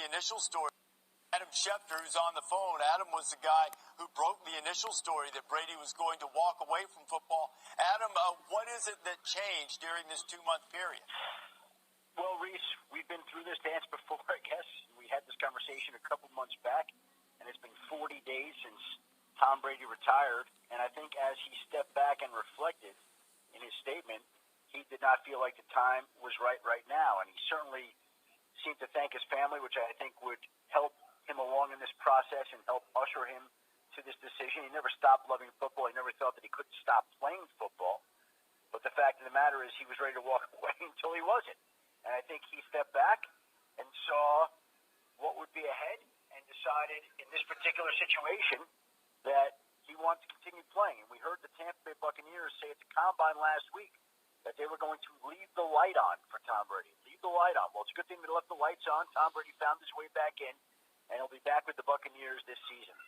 the initial story. Adam Schefter, who's on the phone. Adam was the guy who broke the initial story that Brady was going to walk away from football. Adam, what is it that changed during this 2-month period? Well, Reese, we've been through this dance before, I guess. We had this conversation a couple months back, and it's been 40 days since Tom Brady retired. And I think as he stepped back and reflected in his statement, he did not feel like the time was right now. And he certainly seemed to thank his family, which I think would help him along in this process and help usher him to this decision. He never stopped loving football. He never thought that he couldn't stop playing football. But the fact of the matter is he was ready to walk away until he wasn't. And I think he stepped back and saw what would be ahead and decided in this particular situation that he wants to continue playing. And we heard the Tampa Bay Buccaneers say at the Combine last week that they were going to leave the light on for Tom Brady. Leave the light on. Well, it's a good thing they left the lights on. Tom Brady found his way back in, and he'll be back with the Buccaneers this season.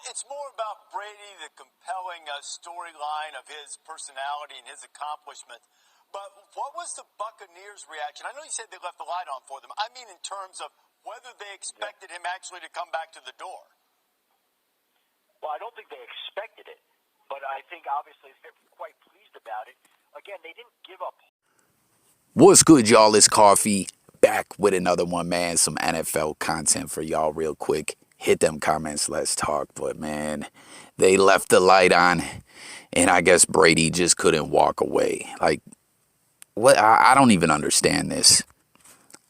It's more about Brady, the compelling storyline of his personality and his accomplishments. But what was the Buccaneers' reaction? I know you said they left the light on for them. I mean in terms of whether they expected him actually to come back to the door. Well, I don't think they expected it, but I think obviously they're quite pleased about it. Again, they didn't give up. What's good, y'all? It's Coffee back with another one, man. Some NFL content for y'all real quick. Hit them comments, let's talk. But, man, they left the light on, and I guess Brady just couldn't walk away. Like, what? I don't even understand this.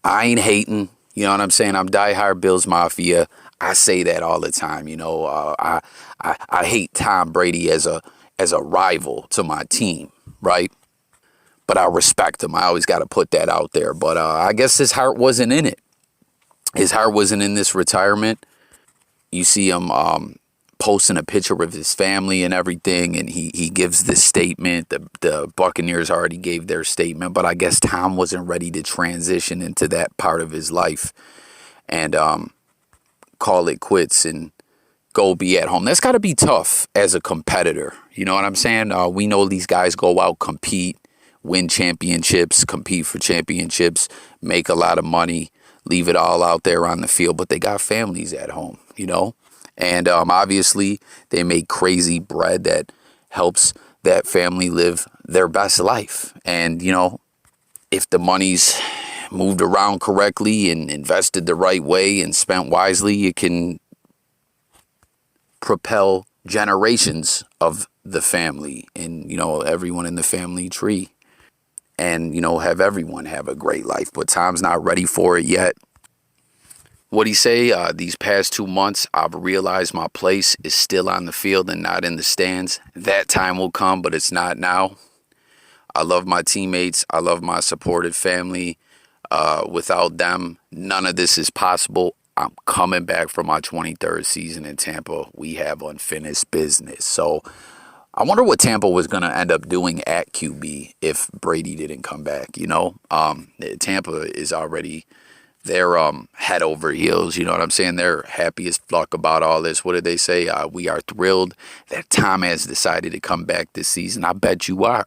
I ain't hating. You know what I'm saying? I'm diehard BillsMafia. I say that all the time. You know, I hate Tom Brady as a rival to my team, right? But I respect him. I always got to put that out there. But I guess his heart wasn't in it. His heart wasn't in this retirement. You see him posting a picture of his family and everything, and he gives this statement. The Buccaneers already gave their statement, but I guess Tom wasn't ready to transition into that part of his life and call it quits and go be at home. That's got to be tough as a competitor. You know what I'm saying? We know these guys go out, compete, win championships, compete for championships, make a lot of money, leave it all out there on the field, but they got families at home, you know? And obviously they make crazy bread that helps that family live their best life. And, you know, if the money's moved around correctly and invested the right way and spent wisely, it can propel generations of the family and, you know, everyone in the family tree. And, you know, have everyone have a great life. But Tom's not ready for it yet. What'd he say? These past 2 months, I've realized my place is still on the field and not in the stands. That time will come, but it's not now. I love my teammates. I love my supportive family. Without them, none of this is possible. I'm coming back for my 23rd season in Tampa. We have unfinished business. So I wonder what Tampa was going to end up doing at QB if Brady didn't come back. You know, Tampa is already... They're head over heels, you know what I'm saying? They're happy as fuck about all this. What did they say? We are thrilled that Tom has decided to come back this season. I bet you are.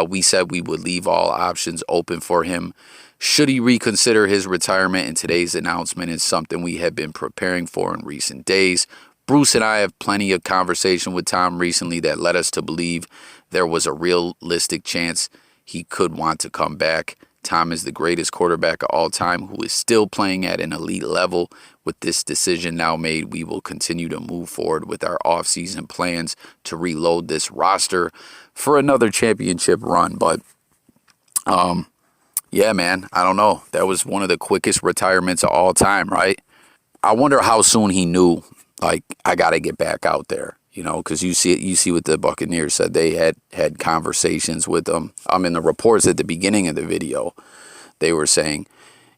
We said we would leave all options open for him. Should he reconsider his retirement? And today's announcement is something we have been preparing for in recent days. Bruce and I have plenty of conversation with Tom recently that led us to believe there was a realistic chance he could want to come back. Tom is the greatest quarterback of all time who is still playing at an elite level. With this decision now made, we will continue to move forward with our offseason plans to reload this roster for another championship run. But, yeah, man, I don't know. That was one of the quickest retirements of all time, right? I wonder how soon he knew, like, I got to get back out there. You know, because you see what the Buccaneers said. They had conversations with them. In the reports at the beginning of the video, they were saying,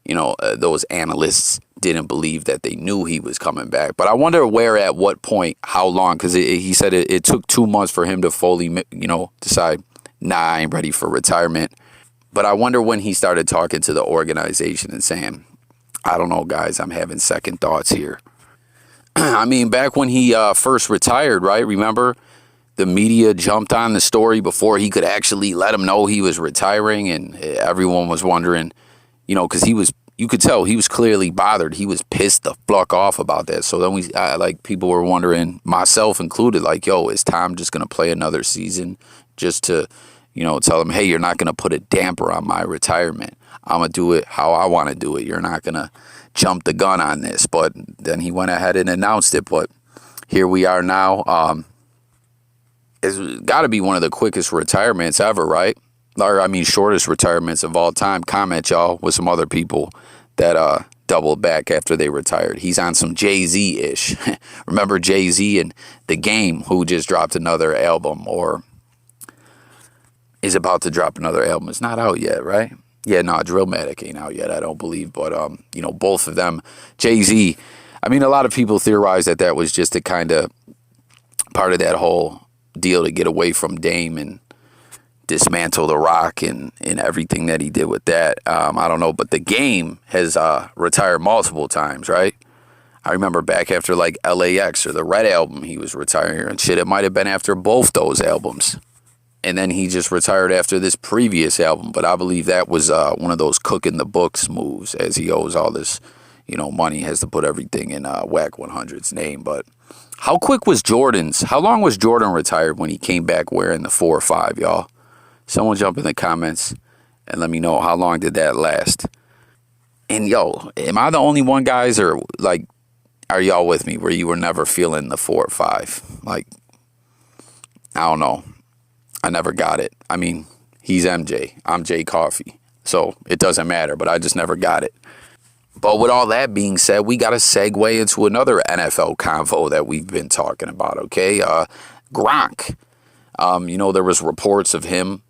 you know, those analysts didn't believe that they knew he was coming back. But I wonder where, at what point, how long, because he said it took 2 months for him to fully, you know, decide, nah, I ain't ready for retirement. But I wonder when he started talking to the organization and saying, I don't know, guys, I'm having second thoughts here. I mean, back when he first retired, right? Remember, the media jumped on the story before he could actually let him know he was retiring, and everyone was wondering, you know, because he was you could tell he was clearly bothered. He was pissed the fuck off about that. So then like people were wondering, myself included, like, yo, is Tom just going to play another season just to, tell him, hey, you're not going to put a damper on my retirement. I'm going to do it how I want to do it. You're not going to jump the gun on this. But then he went ahead and announced it. But here we are now. It's got to be one of the quickest retirements ever, right? Or, shortest retirements of all time. Comment, y'all, with some other people that doubled back after they retired. He's on some Jay-Z-ish. Remember Jay-Z and The Game, who just dropped another album or is about to drop another album. It's not out yet, right? Yeah, no, Drillmatic ain't out yet, I don't believe. But, both of them. Jay-Z, a lot of people theorize that was just a kind of part of that whole deal to get away from Dame and dismantle The Rock and everything that he did with that. I don't know, but The Game has retired multiple times, right? I remember back after like LAX or the Red album, he was retiring and shit. It might have been after both those albums. And then he just retired after this previous album. But I believe that was one of those cooking the books moves, as he owes all this, money, has to put everything in Wack 100's name. But how quick was Jordan's? How long was Jordan retired when he came back wearing the 4 or 5, y'all? Someone jump in the comments and let me know, how long did that last? And yo, am I the only one, guys, or like, are y'all with me where you were never feeling the 4 or 5? Like, I don't know. I never got it. He's MJ. I'm J Coffee. So it doesn't matter, but I just never got it. But with all that being said, we got to segue into another NFL convo that we've been talking about, okay? Gronk. There was reports of him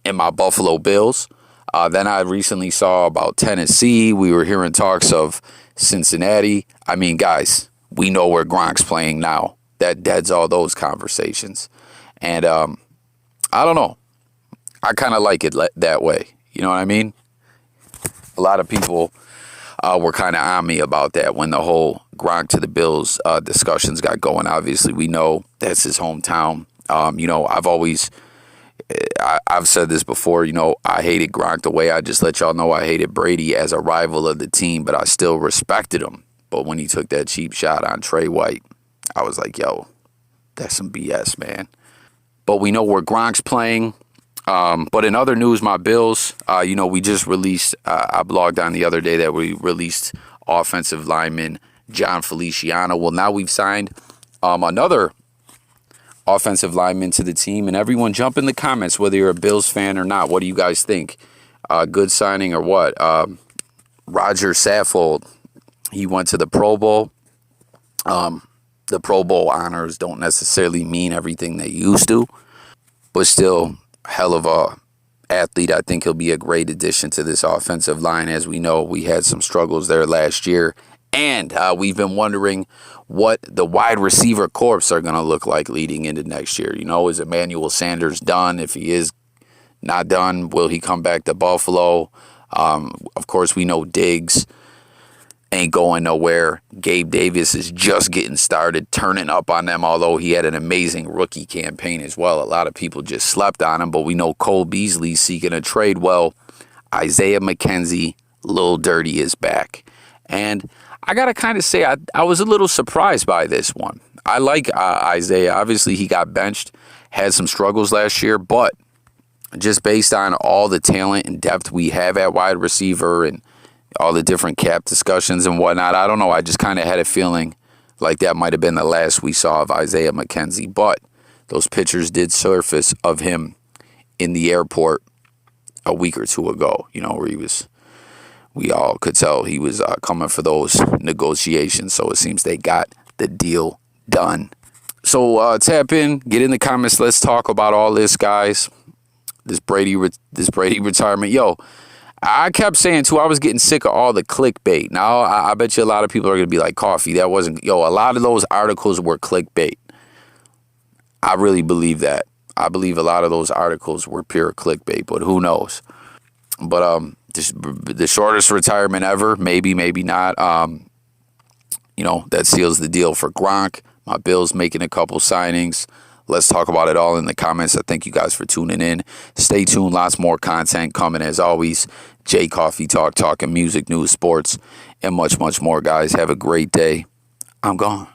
in my Buffalo Bills. Then I recently saw about Tennessee. We were hearing talks of Cincinnati. Guys, we know where Gronk's playing now. That deads all those conversations. And I don't know. I kind of like it that way. You know what I mean? A lot of people were kind of on me about that when the whole Gronk to the Bills discussions got going. Obviously, we know that's his hometown. I've said this before, I hated Gronk the way I just let y'all know I hated Brady as a rival of the team, but I still respected him. But when he took that cheap shot on Trey White, I was like, yo, that's some BS, man. But we know where Gronk's playing. But in other news, my Bills, we just released, I blogged on the other day that we released offensive lineman John Feliciano. Well, now we've signed another offensive lineman to the team. And everyone jump in the comments, whether you're a Bills fan or not. What do you guys think? Good signing or what? Rodger Saffold, he went to the Pro Bowl. The Pro Bowl honors don't necessarily mean everything they used to, but still, hell of a athlete. I think he'll be a great addition to this offensive line. As we know, we had some struggles there last year. And we've been wondering what the wide receiver corps are going to look like leading into next year. Is Emmanuel Sanders done? If he is not done, will he come back to Buffalo? Of course, we know Diggs ain't going nowhere. Gabe Davis is just getting started, turning up on them, although he had an amazing rookie campaign as well. A lot of people just slept on him, but we know Cole Beasley's seeking a trade. Well, Isaiah McKenzie, Lil Dirty, is back. And I got to kind of say, I was a little surprised by this one. I like Isaiah. Obviously, he got benched, had some struggles last year, but just based on all the talent and depth we have at wide receiver and all the different cap discussions and whatnot, I don't know. I just kind of had a feeling like that might have been the last we saw of Isaiah McKenzie. But those pictures did surface of him in the airport a week or two ago, where we all could tell he was coming for those negotiations. So it seems they got the deal done. So tap in, get in the comments. Let's talk about all this, guys. This Brady retirement. Yo, I kept saying, too, I was getting sick of all the clickbait. Now, I bet you a lot of people are going to be like, Coffee, that wasn't... Yo, a lot of those articles were clickbait. I really believe that. I believe a lot of those articles were pure clickbait, but who knows? But the shortest retirement ever, maybe not. That seals the deal for Gronk. My Bills making a couple signings. Let's talk about it all in the comments. I thank you guys for tuning in. Stay tuned. Lots more content coming as always. J Coffee Talk, talking music, news, sports, and much, much more, guys. Have a great day. I'm gone.